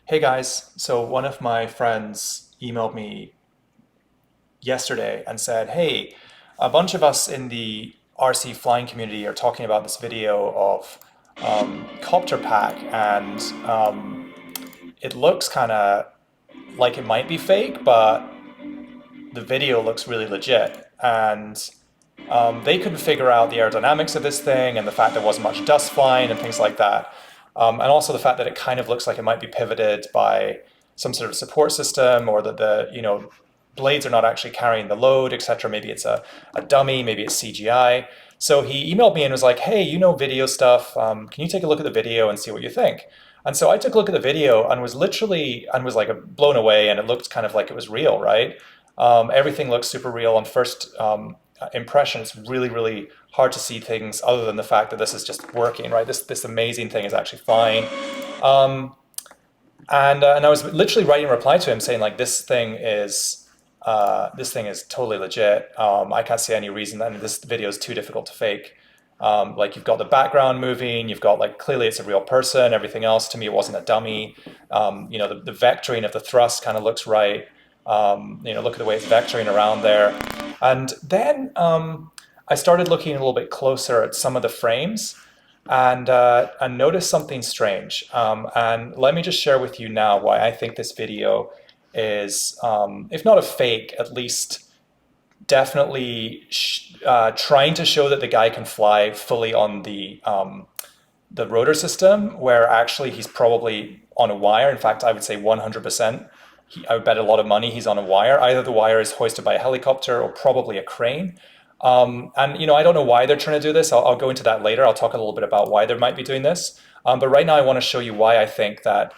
Hey guys, so one of my friends emailed me yesterday and said, hey, a bunch of us in the RC flying community are talking about this video of CopterPack, and it looks kind of like it might be fake, but the video looks really legit. And they couldn't figure out the aerodynamics of this thing and the fact there wasn't much dust flying and things like that. And also the fact that it kind of looks like it might be pivoted by some sort of support system, or that the blades are not actually carrying the load, etc. Maybe it's a dummy, maybe it's CGI. So he emailed me and was like, hey, video stuff. Can you take a look at the video and see what you think? And so I took a look at the video and was like blown away, and it looked kind of like it was real, right? Everything looks super real on first impression. It's really, really hard to see things other than the fact that this is just working, right? This amazing thing is actually flying. And I was literally writing a reply to him saying like this thing is totally legit. I can't see any reason that this video is too difficult to fake. Like, you've got the background moving, you've got like clearly it's a real person. Everything else to me, it wasn't a dummy. The vectoring of the thrust kind of looks right. Look at the way it's vectoring around there. And then I started looking a little bit closer at some of the frames, and noticed something strange. And let me just share with you now why I think this video is, if not a fake, at least definitely trying to show that the guy can fly fully on the rotor system, where actually he's probably on a wire. In fact, I would say 100%. I would bet a lot of money he's on a wire. Either the wire is hoisted by a helicopter or probably a crane. And I don't know why they're trying to do this. I'll go into that later. I'll talk a little bit about why they might be doing this. But right now I want to show you why I think that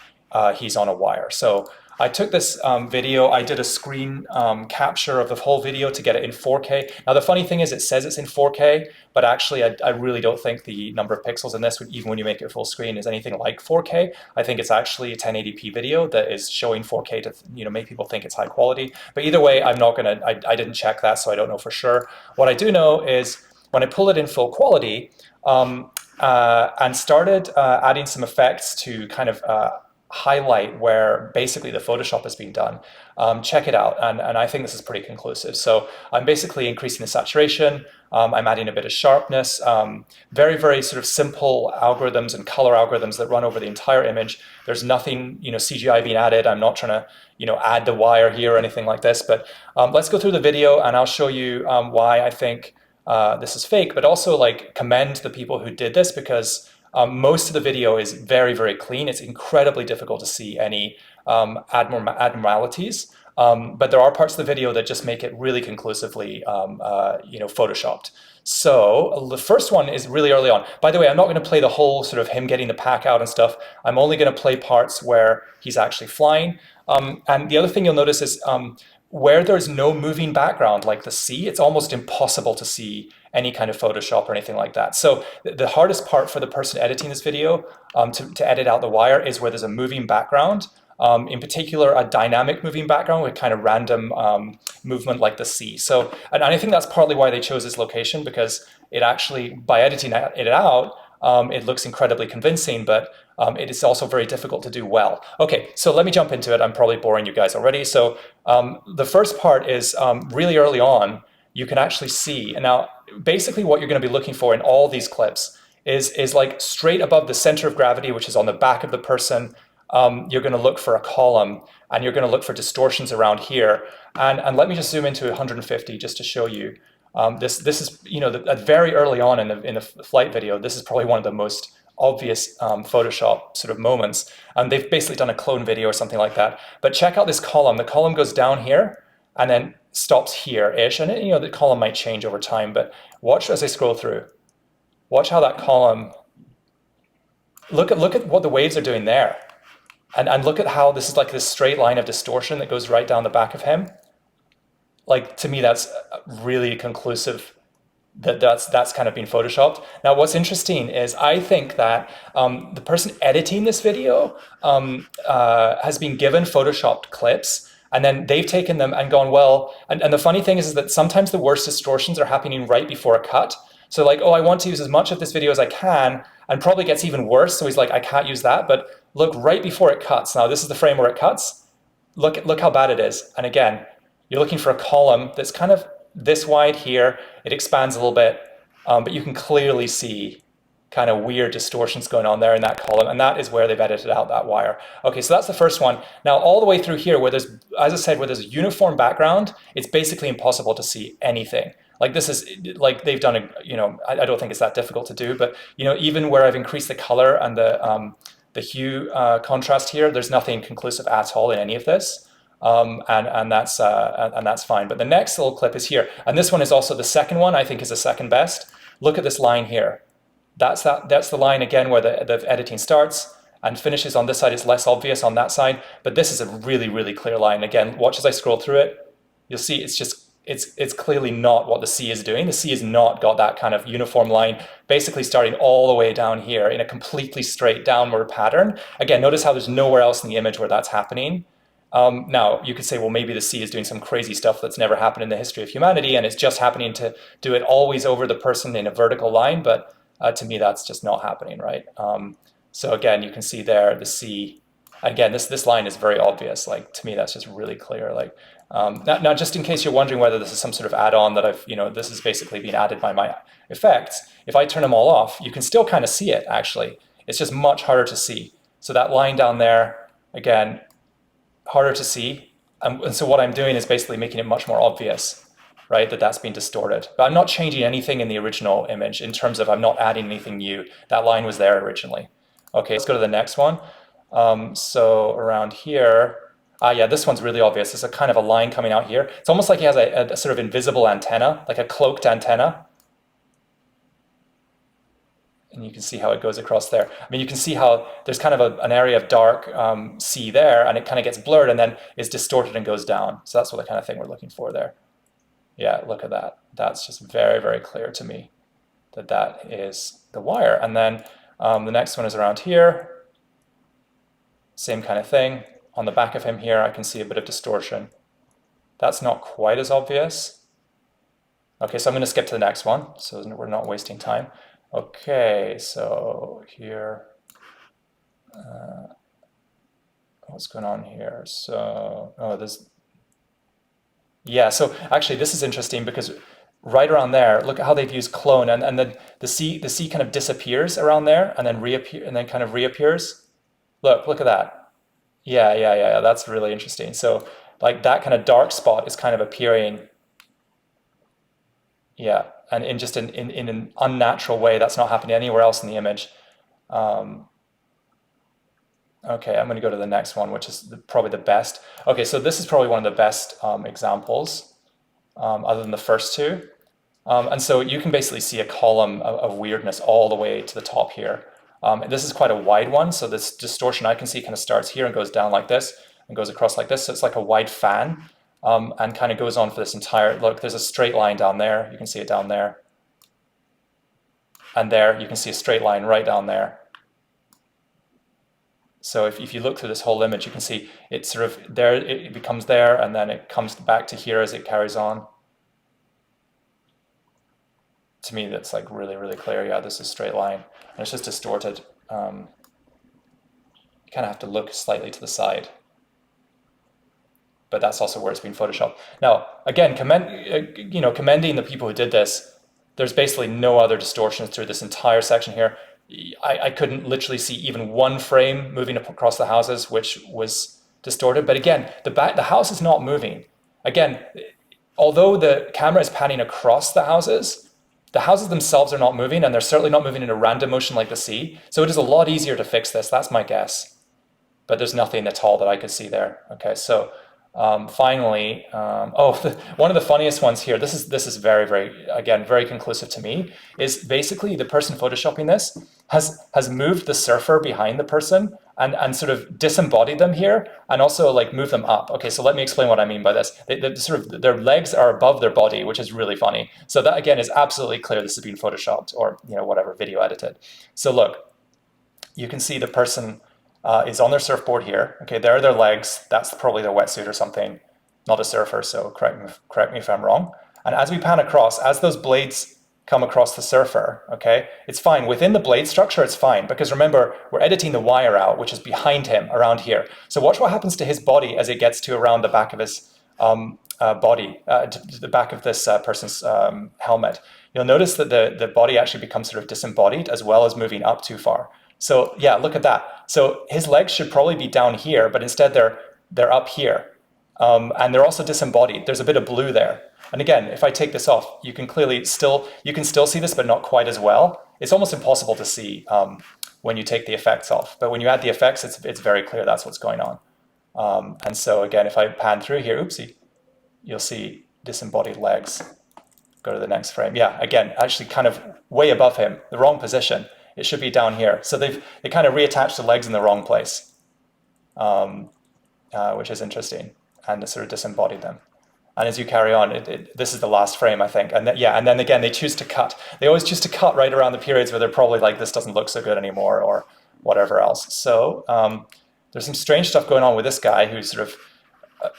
he's on a wire. So I took this video, I did a screen capture of the whole video to get it in 4K. Now the funny thing is, it says it's in 4K, but actually I really don't think the number of pixels in this, even when you make it full screen, is anything like 4K. I think it's actually a 1080p video that is showing 4K to make people think it's high quality. But either way, I didn't check that, so I don't know for sure. What I do know is when I pull it in full quality and started adding some effects to kind of highlight where basically the Photoshop is being done. Check it out, and I think this is pretty conclusive. So I'm basically increasing the saturation, I'm adding a bit of sharpness, very, very sort of simple algorithms and color algorithms that run over the entire image. There's nothing, CGI being added. I'm not trying to, add the wire here or anything like this, but let's go through the video and I'll show you why I think this is fake, but also like commend the people who did this, because most of the video is very, very clean. It's incredibly difficult to see any abnormalities, but there are parts of the video that just make it really conclusively, photoshopped. So the first one is really early on. By the way, I'm not going to play the whole sort of him getting the pack out and stuff. I'm only going to play parts where he's actually flying. And the other thing you'll notice is where there's no moving background, like the sea, it's almost impossible to see any kind of Photoshop or anything like that. So the hardest part for the person editing this video to edit out the wire is where there's a moving background, in particular a dynamic moving background with kind of random movement like the sea. So, and I think that's partly why they chose this location, because it actually, by editing it out, it looks incredibly convincing, but it is also very difficult to do well. Okay, so let me jump into it. I'm probably boring you guys already. So the first part is really early on, you can actually see. And now, basically what you're going to be looking for in all these clips is like straight above the center of gravity, which is on the back of the person. You're going to look for a column, and you're going to look for distortions around here. And let me just zoom into 150 just to show you. This is, very early on in the flight video, this is probably one of the most obvious Photoshop sort of moments. And they've basically done a clone video or something like that. But check out this column. The column goes down here and then stops here-ish. And the column might change over time, but watch as I scroll through. Watch how that column, look at what the waves are doing there. And look at how this is like this straight line of distortion that goes right down the back of him. Like, to me, that's really conclusive that that's kind of been photoshopped. Now, what's interesting is I think that the person editing this video has been given photoshopped clips, and then they've taken them and gone, well, and the funny thing is that sometimes the worst distortions are happening right before a cut. So like, oh, I want to use as much of this video as I can, and probably gets even worse. So he's like, I can't use that. But look, right before it cuts. Now this is the frame where it cuts. Look how bad it is. And again, you're looking for a column that's kind of this wide here. It expands a little bit, but you can clearly see kind of weird distortions going on there in that column, and that is where they've edited out that wire. Okay, so that's the first one. Now all the way through here, where there's, as I said, where there's a uniform background, it's basically impossible to see anything. Like this is, like they've done a, you know, I don't think it's that difficult to do, but you know, even where I've increased the color and the hue contrast here, there's nothing conclusive at all in any of this. And that's fine. But the next little clip is here. And this one is also the second one, I think is the second best. Look at this line here. That's the line again where the editing starts and finishes on this side. It's less obvious on that side, but this is a really, really clear line. Again, watch as I scroll through it. You'll see it's just, it's clearly not what the sea is doing. The sea has not got that kind of uniform line, basically starting all the way down here in a completely straight downward pattern. Again, notice how there's nowhere else in the image where that's happening. Now, you could say, well, maybe the sea is doing some crazy stuff that's never happened in the history of humanity, and it's just happening to do it always over the person in a vertical line, but to me, that's just not happening, right? So again, you can see there the sea. Again, this line is very obvious. Like, to me, that's just really clear. Like, now, just in case you're wondering whether this is some sort of add-on that I've, you know, this is basically being added by my effects. If I turn them all off, you can still kind of see it, actually. It's just much harder to see. So that line down there, again, harder to see. And so what I'm doing is basically making it much more obvious, right, that that's been distorted. But I'm not changing anything in the original image in terms of I'm not adding anything new. That line was there originally. Okay, let's go to the next one. So around here, yeah, this one's really obvious. There's a kind of a line coming out here. It's almost like he has a sort of invisible antenna, like a cloaked antenna. And you can see how it goes across there. I mean, you can see how there's kind of an area of dark sea there, and it kind of gets blurred and then is distorted and goes down. So that's what the kind of thing we're looking for there. Yeah, look at that. That's just very, very clear to me that that is the wire. And then the next one is around here. Same kind of thing. On the back of him here, I can see a bit of distortion. That's not quite as obvious. Okay, so I'm going to skip to the next one, so we're not wasting time. Okay, so here, what's going on here? So, oh, there's, yeah, so actually this is interesting because right around there, look at how they've used clone, and then the sea kind of disappears around there and then kind of reappears. Look at that. Yeah, that's really interesting. So like that kind of dark spot is kind of appearing, yeah, and in just in an unnatural way that's not happening anywhere else in the image. Okay, I'm going to go to the next one, which is probably the best. Okay, so this is probably one of the best examples, other than the first two. And so you can basically see a column of weirdness all the way to the top here. This is quite a wide one, so this distortion I can see kind of starts here and goes down like this and goes across like this. So it's like a wide fan, and kind of goes on for this entire, look, there's a straight line down there. You can see it down there. And there, you can see a straight line right down there. So if you look through this whole image, you can see it's sort of there, it becomes there, and then it comes back to here as it carries on. To me, that's like really, really clear. Yeah, this is a straight line, and it's just distorted. You kind of have to look slightly to the side, but that's also where it's been photoshopped. Now, again, commending the people who did this. There's basically no other distortions through this entire section here. I couldn't literally see even one frame moving across the houses, which was distorted. But again, the house is not moving. Again, although the camera is panning across the houses themselves are not moving, and they're certainly not moving in a random motion like the sea. So it is a lot easier to fix this. That's my guess. But there's nothing at all that I could see there. Okay, so finally, one of the funniest ones here, this is very, very, again, very conclusive to me, is basically the person photoshopping this has moved the surfer behind the person and sort of disembodied them here, and also like move them up. Okay, so let me explain what I mean by this. Their legs are above their body, which is really funny. So that again is absolutely clear this has been photoshopped or whatever, video edited. So look, you can see the person is on their surfboard here. Okay, there are their legs. That's probably their wetsuit or something. Not a surfer, so correct me if I'm wrong. And as we pan across, as those blades come across the surfer, okay? It's fine. Within the blade structure, it's fine, because remember, we're editing the wire out, which is behind him, around here. So watch what happens to his body as it gets to around the back of his body, to the back of this person's helmet. You'll notice that the body actually becomes sort of disembodied as well as moving up too far. So yeah, look at that. So his legs should probably be down here, but instead they're up here. And they're also disembodied. There's a bit of blue there. And again, if I take this off, you can still see this, but not quite as well. It's almost impossible to see when you take the effects off. But when you add the effects, it's very clear that's what's going on. And so again, if I pan through here, oopsie, you'll see disembodied legs. Go to the next frame. Yeah, again, actually kind of way above him, the wrong position. It should be down here. So they kind of reattached the legs in the wrong place, which is interesting, and sort of disembodied them. And as you carry on, this is the last frame, I think. And then again, they choose to cut. They always choose to cut right around the periods where they're probably like, this doesn't look so good anymore, or whatever else. So there's some strange stuff going on with this guy who's sort of,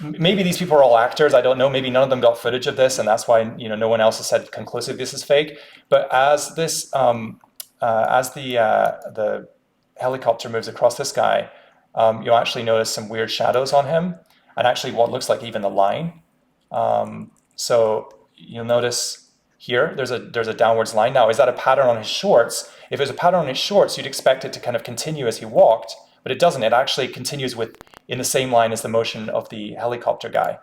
maybe these people are all actors, I don't know. Maybe none of them got footage of this, and that's why no one else has said conclusively this is fake. But as this, as the helicopter moves across this guy, you'll actually notice some weird shadows on him, and actually what looks like even the line. So you'll notice here, there's a downwards line. Now, is that a pattern on his shorts? If it was a pattern on his shorts, you'd expect it to kind of continue as he walked, but it doesn't. It actually continues in the same line as the motion of the helicopter guy.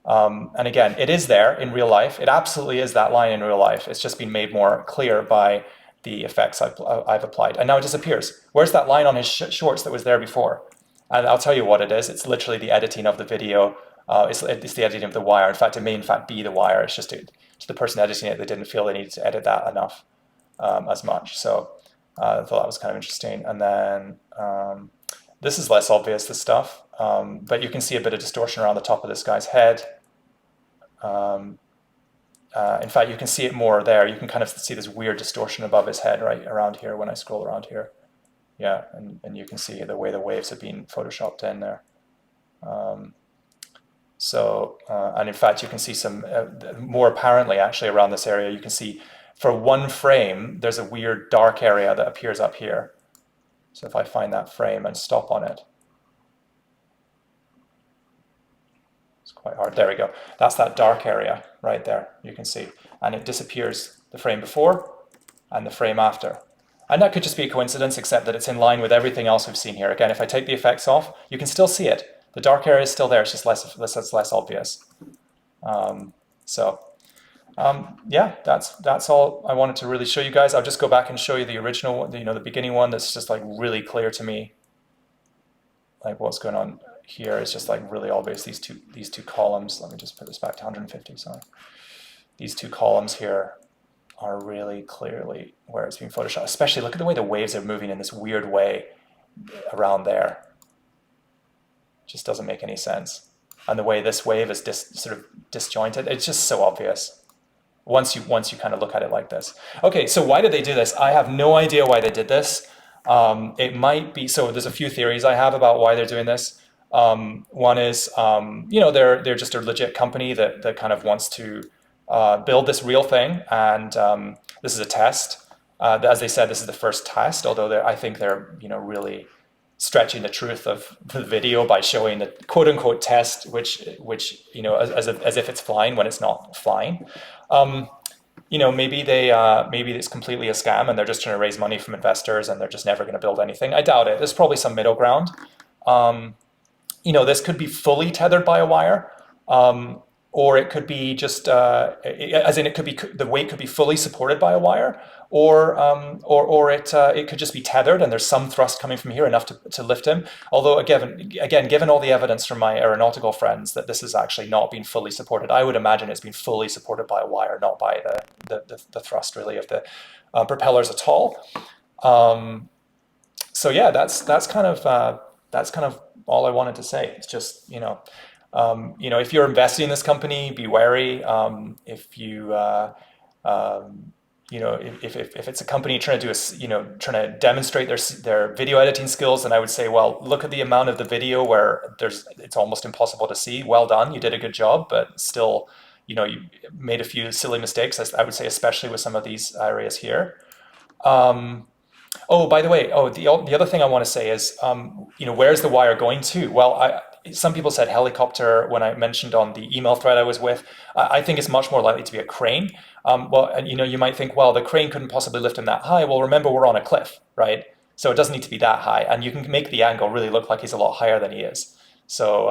And again, it is there in real life. It absolutely is that line in real life. It's just been made more clear by the effects I've applied. And now it disappears. Where's that line on his shorts that was there before? And I'll tell you what it is. It's literally the editing of the video. It's the editing of the wire. In fact, it may in fact be the wire. It's just to the person editing it, they didn't feel they needed to edit that enough as much. So I thought that was kind of interesting. And then this is less obvious, this stuff. But you can see a bit of distortion around the top of this guy's head. In fact, you can see it more there. You can kind of see this weird distortion above his head right around here when I scroll around here. Yeah, and you can see the way the waves have been photoshopped in there. And in fact, you can see some more apparently actually around this area. You can see for one frame, there's a weird dark area that appears up here. So if I find that frame and stop on it, it's quite hard. There we go. That's that dark area right there. You can see, and it disappears the frame before and the frame after. And that could just be a coincidence, except that it's in line with everything else we've seen here. Again, if I take the effects off, you can still see it. The dark area is still there. It's just less obvious. Yeah, that's all I wanted to really show you guys. I'll just go back and show you the original one, the beginning one. That's just like really clear to me. Like what's going on here is just like really obvious. These two columns. Let me just put this back to 150. Sorry. These two columns here are really clearly where it's being photoshopped. Especially look at the way the waves are moving in this weird way around there. Just doesn't make any sense. And the way this wave is sort of disjointed, it's just so obvious once you kind of look at it like this. Okay, so why did they do this? I have no idea why they did this. It might be, so there's a few theories I have about why they're doing this. One is, they're just a legit company that kind of wants to build this real thing, and this is a test. As they said, this is the first test, although I think they're really stretching the truth of the video by showing the quote-unquote test, which as if it's flying when it's not flying. Maybe it's completely a scam and they're just trying to raise money from investors and they're just never going to build anything. I doubt it. There's probably some middle ground. This could be fully tethered by a wire, or it could be just, the weight could be fully supported by a wire, or it could just be tethered and there's some thrust coming from here enough to lift him. Although again, given all the evidence from my aeronautical friends that this is actually not being fully supported, I would imagine it's been fully supported by a wire, not by the thrust really of the propellers at all. So yeah, that's kind of all I wanted to say. It's just if you're investing in this company, be wary. If it's a company trying to demonstrate their video editing skills, then I would say, well, look at the amount of the video where it's almost impossible to see. Well done, you did a good job, but still, you made a few silly mistakes, I would say, especially with some of these areas here. Oh, by the way, the other thing I want to say is, where's the wire going to? Well, some people said helicopter when I mentioned on the email thread I was with. I think it's much more likely to be a crane. Well, and you might think, well, the crane couldn't possibly lift him that high. Well, remember, we're on a cliff, right? So it doesn't need to be that high, and you can make the angle really look like he's a lot higher than he is. So,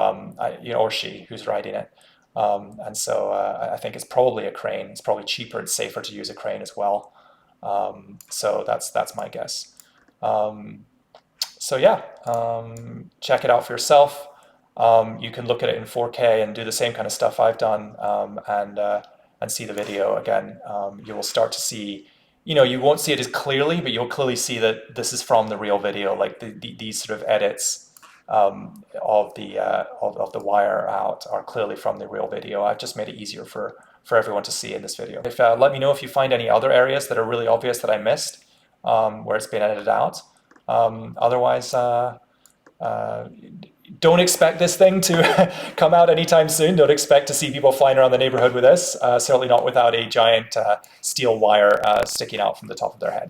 or she who's riding it. And so I think it's probably a crane. It's probably cheaper and safer to use a crane as well. So that's my guess. So yeah, check it out for yourself. You can look at it in 4K and do the same kind of stuff I've done, and see the video again. You will start to see, you won't see it as clearly, but you'll clearly see that this is from the real video, like these sort of edits of the wire out are clearly from the real video. I've just made it easier for everyone to see in this video. Let me know if you find any other areas that are really obvious that I missed, where it's been edited out. Otherwise, don't expect this thing to come out anytime soon. Don't expect to see people flying around the neighborhood with this. Certainly not without a giant steel wire sticking out from the top of their head.